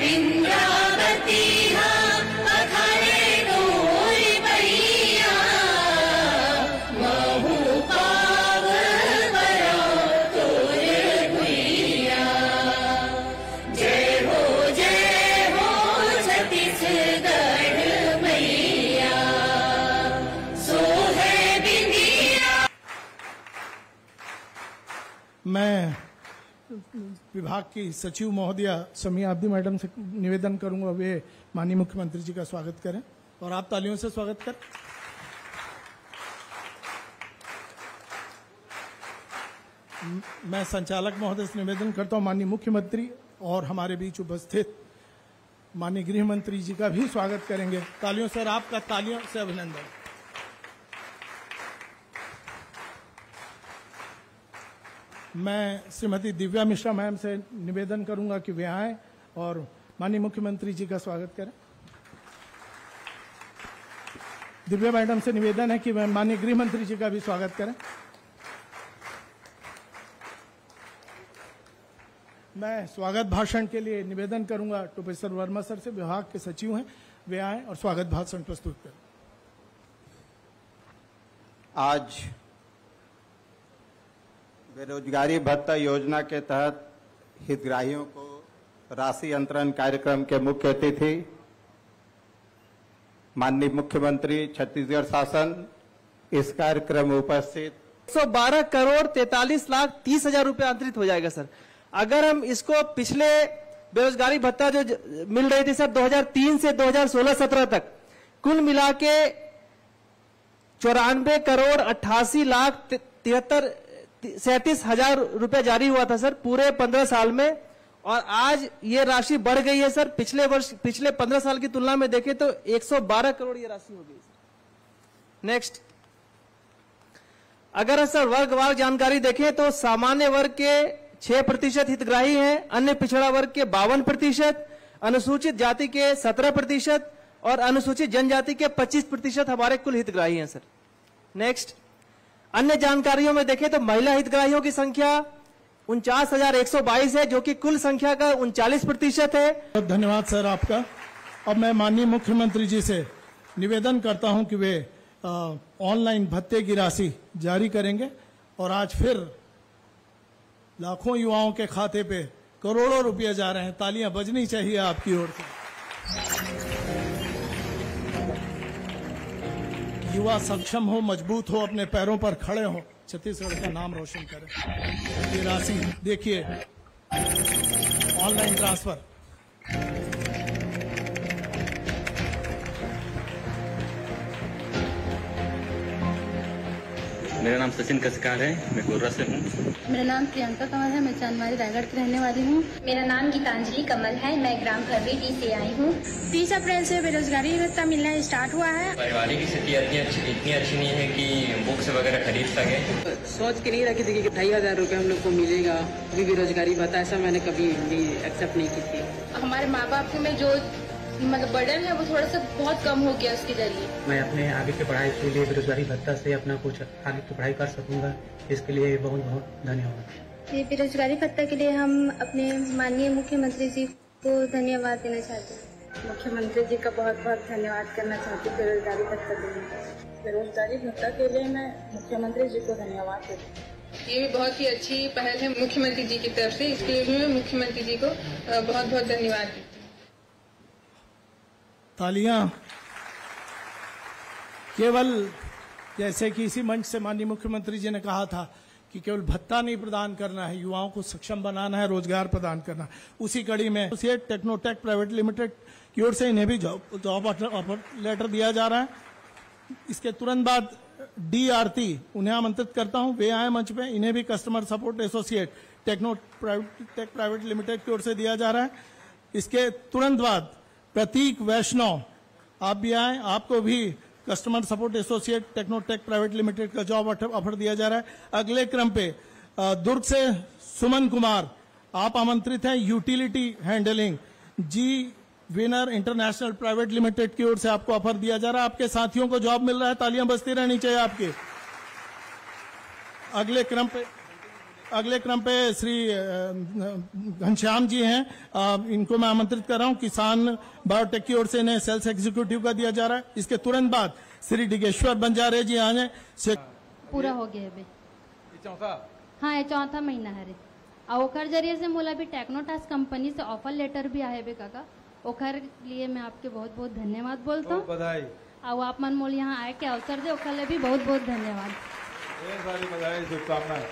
इंद्रावती पधारे नूर भैया महू पाव बड़ा तोर भैया। जय हो छत्तीसगढ़ मैया सो है बिंदिया। मैं विभाग की सचिव महोदया समिया अब्दी मैडम से निवेदन करूंगा वे माननीय मुख्यमंत्री जी का स्वागत करें और आप तालियों से स्वागत करें। मैं संचालक महोदय से निवेदन करता हूं माननीय मुख्यमंत्री और हमारे बीच उपस्थित माननीय गृह मंत्री जी का भी स्वागत करेंगे। तालियों से, आपका तालियों से अभिनंदन। मैं श्रीमती दिव्या मिश्रा मैम से निवेदन करूंगा कि वे आएं और माननीय मुख्यमंत्री जी का स्वागत करें। दिव्या मैडम से निवेदन है कि वे माननीय गृह मंत्री जी का भी स्वागत करें। मैं स्वागत भाषण के लिए निवेदन करूंगा प्रोफेसर वर्मा सर से, विभाग के सचिव हैं, वे आएं और स्वागत भाषण प्रस्तुत करें। आज बेरोजगारी भत्ता योजना के तहत हितग्राहियों को राशि अंतरण कार्यक्रम के मुख्य अतिथि माननीय मुख्यमंत्री छत्तीसगढ़ शासन इस कार्यक्रम में उपस्थित 112 करोड़ 43 लाख 30 हजार रुपए अंतरित हो जाएगा सर। अगर हम इसको पिछले बेरोजगारी भत्ता जो मिल रही थी सर 2003 से 2016-17 तक कुल मिला के 94 करोड़ 88 लाख 37 हजार रुपए जारी हुआ था सर पूरे 15 साल में, और आज ये राशि बढ़ गई है सर। पिछले 15 साल की तुलना में देखें तो 112 करोड़ ये राशि हो गई सर। नेक्स्ट, अगर सर वर्गवार जानकारी देखें तो सामान्य वर्ग के 6% हितग्राही हैं, अन्य पिछड़ा वर्ग के 52%, अनुसूचित जाति के 17% और अनुसूचित जनजाति के 25% हमारे कुल हितग्राही हैं सर। नेक्स्ट, अन्य जानकारियों में देखें तो महिला हितग्राहियों की संख्या 49,122 है जो कि कुल संख्या का 39% है। बहुत धन्यवाद सर आपका। अब मैं माननीय मुख्यमंत्री जी से निवेदन करता हूं कि वे ऑनलाइन भत्ते की राशि जारी करेंगे और आज फिर लाखों युवाओं के खाते पे करोड़ों रुपए जा रहे हैं। तालियां बजनी चाहिए आपकी ओर से। युवा सक्षम हो, मजबूत हो, अपने पैरों पर खड़े हो, छत्तीसगढ़ का नाम रोशन करें। ये राशि देखिए, ऑनलाइन ट्रांसफर। मेरा नाम सचिन कसकार है, मैं गोर्रा से हूँ। मेरा नाम प्रियंका कंवर है, मैं चांदमारी रायगढ़ की रहने वाली हूँ। मेरा नाम गीतांजलि कमल है, मैं ग्राम खरबी से आई हूँ। 30 अप्रैल से बेरोजगारी भत्ता मिलना स्टार्ट हुआ है। पारिवारिक स्थिति इतनी अच्छी नहीं है कि बुक्स वगैरह खरीद सके। सोच के नहीं रखी थी कि 2,500 रुपये हम लोग को मिलेगा अभी बेरोजगारी भत्ता, ऐसा मैंने कभी भी एक्सेप्ट नहीं की थी। हमारे माँ बाप में जो बर्डन है वो थोड़ा सा बहुत कम हो गया उसके जरिए। मैं अपने आगे की पढ़ाई के लिए बेरोजगारी भत्ता से अपना कुछ आगे की पढ़ाई कर सकूंगा, इसके लिए बहुत बहुत धन्यवाद। ये बेरोजगारी भत्ता के लिए हम अपने माननीय मुख्यमंत्री जी को धन्यवाद देना चाहते हैं। मुख्यमंत्री जी का बहुत बहुत धन्यवाद करना चाहती हूँ बेरोजगारी भत्ता के लिए। बेरोजगारी भत्ता के लिए मैं मुख्यमंत्री जी को धन्यवाद देती हूँ। ये भी बहुत ही अच्छी पहल है मुख्यमंत्री जी की तरफ से, इसके लिए मैं मुख्यमंत्री जी को बहुत बहुत धन्यवाद देती हूँ। तालियां। केवल जैसे कि इसी मंच से माननीय मुख्यमंत्री जी ने कहा था कि केवल भत्ता नहीं प्रदान करना है, युवाओं को सक्षम बनाना है, रोजगार प्रदान करना है। उसी कड़ी में टेक्नोटेक प्राइवेट लिमिटेड की ओर से इन्हें भी जॉब ऑफर लेटर दिया जा रहा है। इसके तुरंत बाद DRT उन्हें आमंत्रित करता हूं, वे आए मंच पे। इन्हें भी customer support associate Technotech private limited की ओर से दिया जा रहा है। इसके तुरंत बाद प्रतीक वैष्णव, आप भी आए, आपको भी customer support associate Technotech private limited का जॉब ऑफर दिया जा रहा है। अगले क्रम पे दुर्ग से सुमन कुमार, आप आमंत्रित हैं। यूटिलिटी हैंडलिंग जी विनर इंटरनेशनल प्राइवेट लिमिटेड की ओर से आपको ऑफर दिया जा रहा है। आपके साथियों को जॉब मिल रहा है, तालियां बजती रहनी चाहिए आपके। अगले क्रम पे श्री घनश्याम जी हैं, इनको मैं आमंत्रित कर रहा हूं। किसान बायोटेक की ओर से इन्हें सेल्स एग्जीक्यूटिव का दिया जा रहा है। इसके तुरंत बाद श्री डिगेश्वर बंजारे जी आए। पूरा हो गया है चौथा, हाँ, ये चौथा महीना है रे। और ओकर जरिए से मोला भी टेक्नोटास कंपनी से ऑफर लेटर भी आए बे काका। ओकर लिए मैं आपके बहुत बहुत धन्यवाद बोलता हूँ। बधाई। और आप मन मोल यहाँ आए के अवसर दे, ओकर लिए भी बहुत बहुत धन्यवाद। ढेर सारी बधाई, शुभकामनाएं।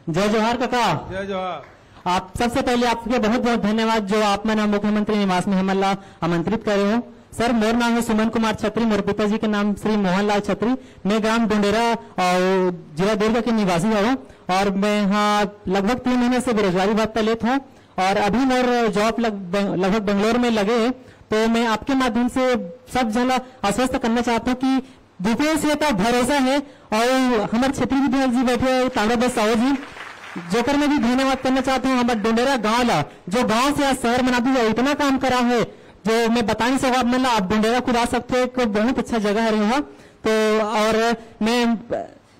जय जोहार काका। जय जोहार। आप सबसे पहले आपके बहुत बहुत धन्यवाद जो आप मैंने मुख्यमंत्री निवास में हमला आमंत्रित करे हो। सर, मोर नाम है सुमन कुमार छत्री, मोर पिताजी के नाम श्री मोहनलाल छत्री। मैं ग्राम डुंडेरा और जिला दुर्ग के निवासी हूँ और मैं यहाँ लगभग 3 महीने से बेरोजगारी भत्ता लेता हूँ और अभी मोर जॉब लगभग बेंगलोर में लगे है। तो मैं आपके माध्यम से सब जन आश्वस्त करना चाहता हूँ कि विदेश से तो भरोसा है और हमारे छत्री विधायक जी बैठे ताम्रध्वज साहू जी, जोकर में भी धन्यवाद करना चाहता हूँ। हमारे डुंडेरा गांव ला जो गांव से आज शहर बना दिया, इतना काम करा है जो मैं बता नहीं सकता। मतलब आप डुंडेरा खुद आ सकते हो, एक बहुत अच्छा जगह है यहाँ। तो और मैं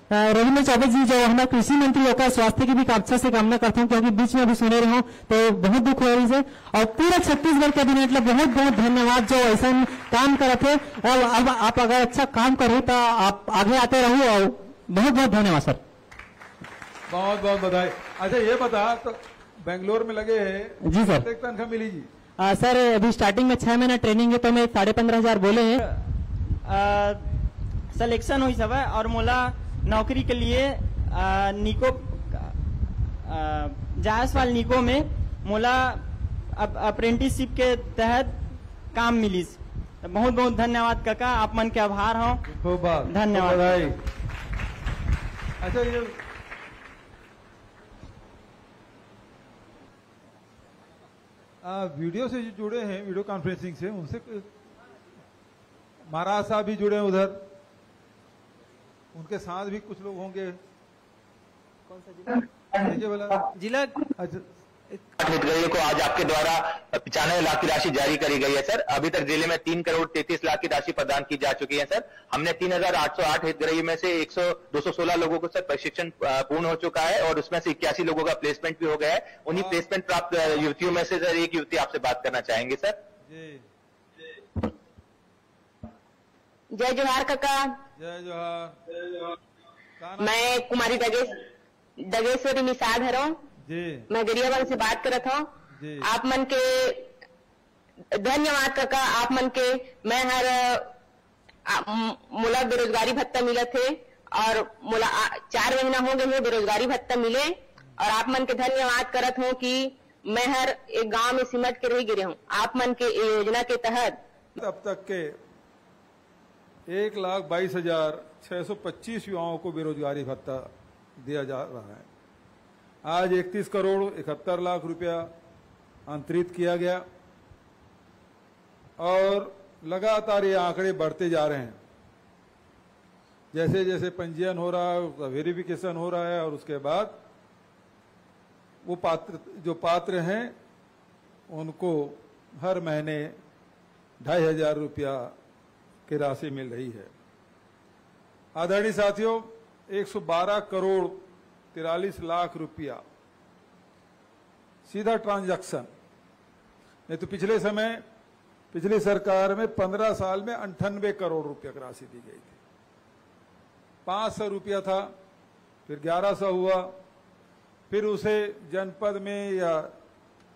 रविंद्र चौबे जी जो हमारे कृषि मंत्री होकर स्वास्थ्य की भी अच्छा से कामना करता हूँ, क्योंकि बीच में अभी सुने रहा हूँ तो बहुत दुख हो रही है। और पूरा छत्तीसगढ़ कैबिनेट ला बहुत बहुत धन्यवाद जो ऐसा काम करते हैं। और अब आप अगर अच्छा काम करो तो आप आगे आते रहो और बहुत बहुत धन्यवाद सर। बहुत बहुत बधाई। अच्छा ये बता, तो बेंगलोर में लगे हैं जी सर, कितनी तनख्वाह मिली जी? सर अभी स्टार्टिंग में 6 महीना ट्रेनिंग है तो मैं 15,500 बोले हैं। सिलेक्शन हुई सब है और मोला नौकरी के लिए निको जायसवाल निको में मोला अप्रेंटिसशिप के तहत काम मिली। बहुत बहुत धन्यवाद काका, आप मन के आभार हो। धन्यवाद। अच्छा ये वीडियो से जो जुड़े हैं, वीडियो कॉन्फ्रेंसिंग से, उनसे महाराज साहब भी जुड़े हैं उधर, उनके साथ भी कुछ लोग होंगे। कौन सा जिला? अच्छा, हितग्राहियों को आज आपके द्वारा 95 लाख की राशि जारी करी गई है सर। अभी तक जिले में 3 करोड़ 33 लाख की राशि प्रदान की जा चुकी है सर। हमने 3,808 हितग्राहियों में से 216 लोगों को सर प्रशिक्षण पूर्ण हो चुका है और उसमें से 81 लोगों का प्लेसमेंट भी हो गया है। उन्हीं प्लेसमेंट प्राप्त युवतियों में से सर एक युवती आपसे बात करना चाहेंगे सर। जय जोहार काका। जय जोहार। मैं कुमारी दगेश्वरी निषाद हरो जी। मैं गरियाबंद से बात करत हूँ। आप मन के धन्यवाद काका, आप मन के मैं हर मोला बेरोजगारी भत्ता मिला थे और मोला 4 महीना हो गए बेरोजगारी भत्ता मिले और आप मन के धन्यवाद करत हूँ कि मैं हर एक गांव में सिमट के रह गिरे हूँ। आप मन के योजना के तहत अब तक के 1,22,625 युवाओं को बेरोजगारी भत्ता दिया जा रहा है। आज 31 करोड़ 71 लाख रुपया अंतरित किया गया और लगातार ये आंकड़े बढ़ते जा रहे हैं। जैसे जैसे पंजीयन हो रहा है, उसका वेरिफिकेशन हो रहा है और उसके बाद वो पात्र हैं उनको हर महीने 2,500 रुपया की राशि मिल रही है। आदरणीय साथियों, 112 करोड़ 43 लाख रुपया सीधा ट्रांजैक्शन। नहीं तो पिछली सरकार में 15 साल में 98 करोड़ रुपया की राशि दी गई थी। 500 रुपया था, फिर 1100 हुआ, फिर उसे जनपद में या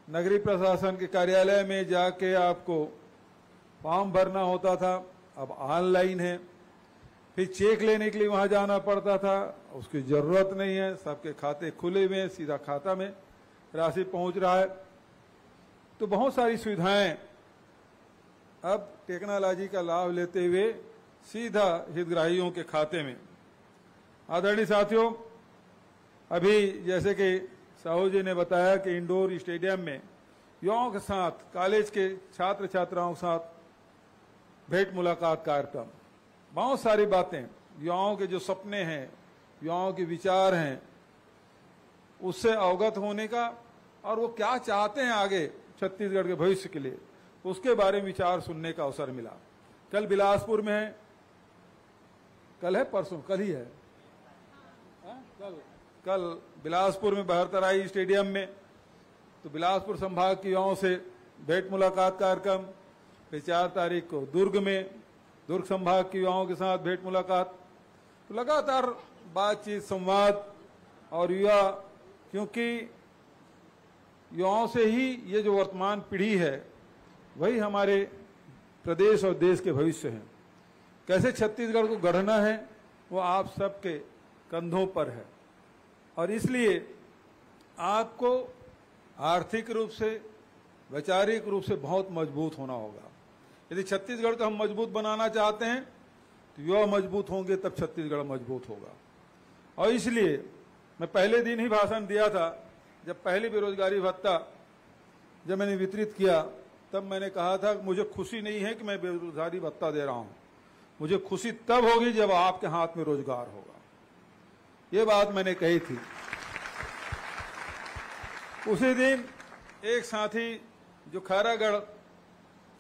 नगरीय प्रशासन के कार्यालय में जाके आपको फॉर्म भरना होता था, अब ऑनलाइन है। फिर चेक लेने के लिए वहां जाना पड़ता था, उसकी जरूरत नहीं है, सबके खाते खुले हुए, सीधा खाता में राशि पहुंच रहा है। तो बहुत सारी सुविधाएं अब टेक्नोलॉजी का लाभ लेते हुए सीधा हितग्राहियों के खाते में। आदरणीय साथियों, अभी जैसे कि साहू जी ने बताया कि इंडोर स्टेडियम में युवाओं के साथ, कॉलेज के छात्र छात्राओं के साथ भेंट मुलाकात कार्यक्रम, बहुत सारी बातें, युवाओं के जो सपने हैं, युवाओं के विचार हैं, उससे अवगत होने का और वो क्या चाहते हैं आगे छत्तीसगढ़ के भविष्य के लिए, उसके बारे में विचार सुनने का अवसर मिला। कल बिलासपुर में है, कल है परसों, कल ही है, कल बिलासपुर में बहरतराई स्टेडियम में, तो बिलासपुर संभाग के युवाओं से भेंट मुलाकात कार्यक्रम। फिर 4 तारीख को दुर्ग में दुर्ग संभाग के युवाओं के साथ भेंट मुलाकात। तो लगातार बातचीत, संवाद और युवा, क्योंकि युवाओं से ही ये जो वर्तमान पीढ़ी है वही हमारे प्रदेश और देश के भविष्य हैं। कैसे छत्तीसगढ़ को गढ़ना है वो आप सबके कंधों पर है, और इसलिए आपको आर्थिक रूप से, वैचारिक रूप से बहुत मजबूत होना होगा। यदि छत्तीसगढ़ को हम मजबूत बनाना चाहते हैं तो युवा मजबूत होंगे, तब छत्तीसगढ़ मजबूत होगा। और इसलिए मैं पहले दिन ही भाषण दिया था, जब पहली बेरोजगारी भत्ता जब मैंने वितरित किया, तब मैंने कहा था कि मुझे खुशी नहीं है कि मैं बेरोजगारी भत्ता दे रहा हूं, मुझे खुशी तब होगी जब आपके हाथ में रोजगार होगा। ये बात मैंने कही थी। उसी दिन एक साथी जो खैरागढ़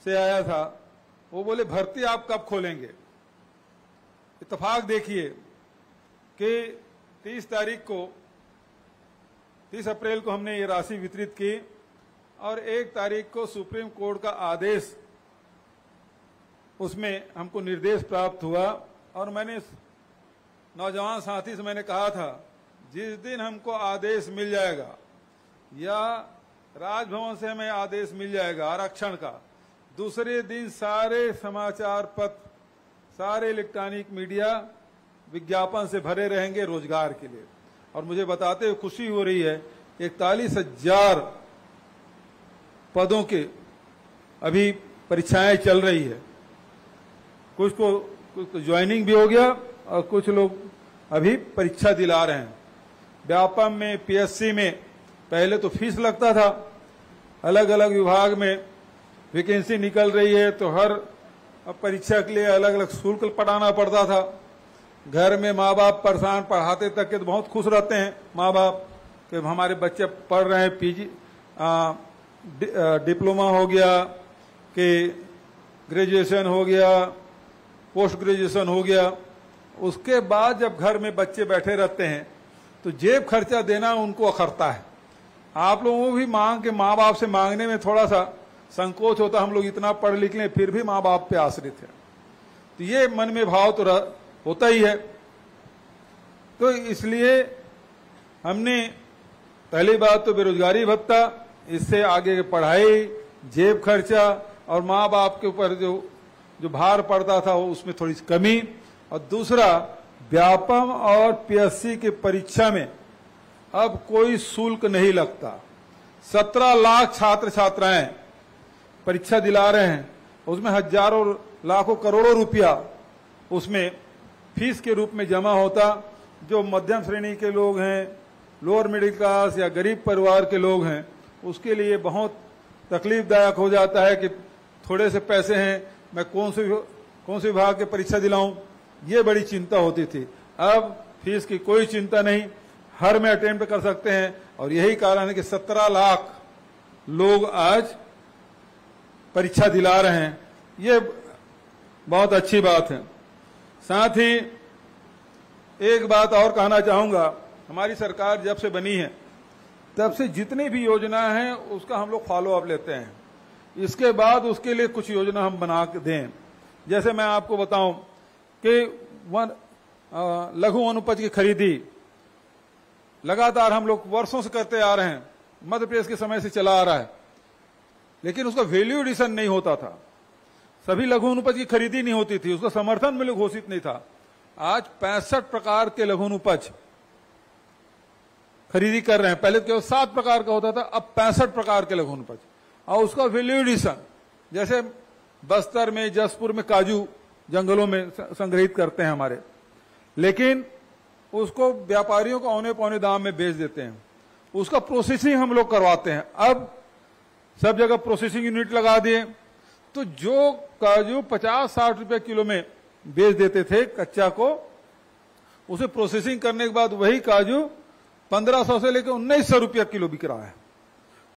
से आया था, वो बोले भर्ती आप कब खोलेंगे। इत्तेफाक देखिए कि 30 अप्रैल को हमने ये राशि वितरित की, और 1 तारीख को सुप्रीम कोर्ट का आदेश, उसमें हमको निर्देश प्राप्त हुआ। और मैंने नौजवान साथी से मैंने कहा था, जिस दिन हमको आदेश मिल जाएगा या राजभवन से हमें आदेश मिल जाएगा आरक्षण का, दूसरे दिन सारे समाचार पत्र, सारे इलेक्ट्रॉनिक मीडिया विज्ञापन से भरे रहेंगे रोजगार के लिए। और मुझे बताते हुए खुशी हो रही है, 41,000 पदों के अभी परीक्षाएं चल रही है। कुछ को ज्वाइनिंग भी हो गया और कुछ लोग अभी परीक्षा दिला रहे हैं। व्यापम में, पीएससी में पहले तो फीस लगता था, अलग अलग विभाग में वैकेंसी निकल रही है तो हर परीक्षा के लिए अलग अलग शुल्क पटाना पड़ता था। घर में माँ बाप परेशान, पढ़ाते तक के तो बहुत खुश रहते हैं माँ बाप कि हमारे बच्चे पढ़ रहे हैं, पीजी डिप्लोमा हो गया कि ग्रेजुएशन हो गया, पोस्ट ग्रेजुएशन हो गया। उसके बाद जब घर में बच्चे बैठे रहते हैं तो जेब खर्चा देना उनको अखरता है। आप लोगों को भी मांग के माँ बाप से मांगने में थोड़ा सा संकोच होता, हम लोग इतना पढ़ लिख लें फिर भी माँ बाप पे आश्रित है, तो ये मन में भाव तो होता ही है। तो इसलिए हमने पहली बात तो बेरोजगारी भत्ता, इससे आगे की पढ़ाई, जेब खर्चा और माँ बाप के ऊपर जो भार पड़ता था वो उसमें थोड़ी सी कमी। और दूसरा, व्यापम और पीएससी की परीक्षा में अब कोई शुल्क नहीं लगता। 17 लाख छात्र छात्राएं परीक्षा दिला रहे हैं, उसमें हजारों लाखों करोड़ों रुपया उसमें फीस के रूप में जमा होता। जो मध्यम श्रेणी के लोग हैं, लोअर मिडिल क्लास या गरीब परिवार के लोग हैं, उसके लिए बहुत तकलीफदायक हो जाता है कि थोड़े से पैसे हैं, मैं कौन से विभाग की परीक्षा दिलाऊं, ये बड़ी चिंता होती थी। अब फीस की कोई चिंता नहीं, हर में अटेम्प्ट कर सकते हैं। और यही कारण है कि 17 लाख लोग आज परीक्षा दिला रहे हैं, ये बहुत अच्छी बात है। साथ ही एक बात और कहना चाहूंगा, हमारी सरकार जब से बनी है तब से जितनी भी योजना है उसका हम लोग फॉलो अप लेते हैं। इसके बाद उसके लिए कुछ योजना हम बना के दें। जैसे मैं आपको बताऊं कि लघु वनोपज की खरीदी लगातार हम लोग वर्षों से करते आ रहे हैं, मध्य प्रदेश के समय से चला आ रहा है, लेकिन उसका वैल्यू एडिशन नहीं होता था। सभी लघु वनोपज की खरीदी नहीं होती थी, उसका समर्थन मूल्य घोषित नहीं था। आज 65 प्रकार के लघु वनोपज खरीदी कर रहे हैं। पहले केवल 7 प्रकार का होता था, अब 65 प्रकार के लघु वनोपज, और उसका वैल्यू एडिशन, जैसे बस्तर में, जसपुर में काजू जंगलों में संग्रहित करते हैं हमारे, लेकिन उसको व्यापारियों को औने पौने दाम में बेच देते हैं। उसका प्रोसेसिंग हम लोग करवाते हैं। अब सब जगह प्रोसेसिंग यूनिट लगा दिए, तो जो काजू 50-60 रुपए किलो में बेच देते थे कच्चा को, उसे प्रोसेसिंग करने के बाद वही काजू 1500 से लेकर 1900 रुपया किलो बिक रहा है।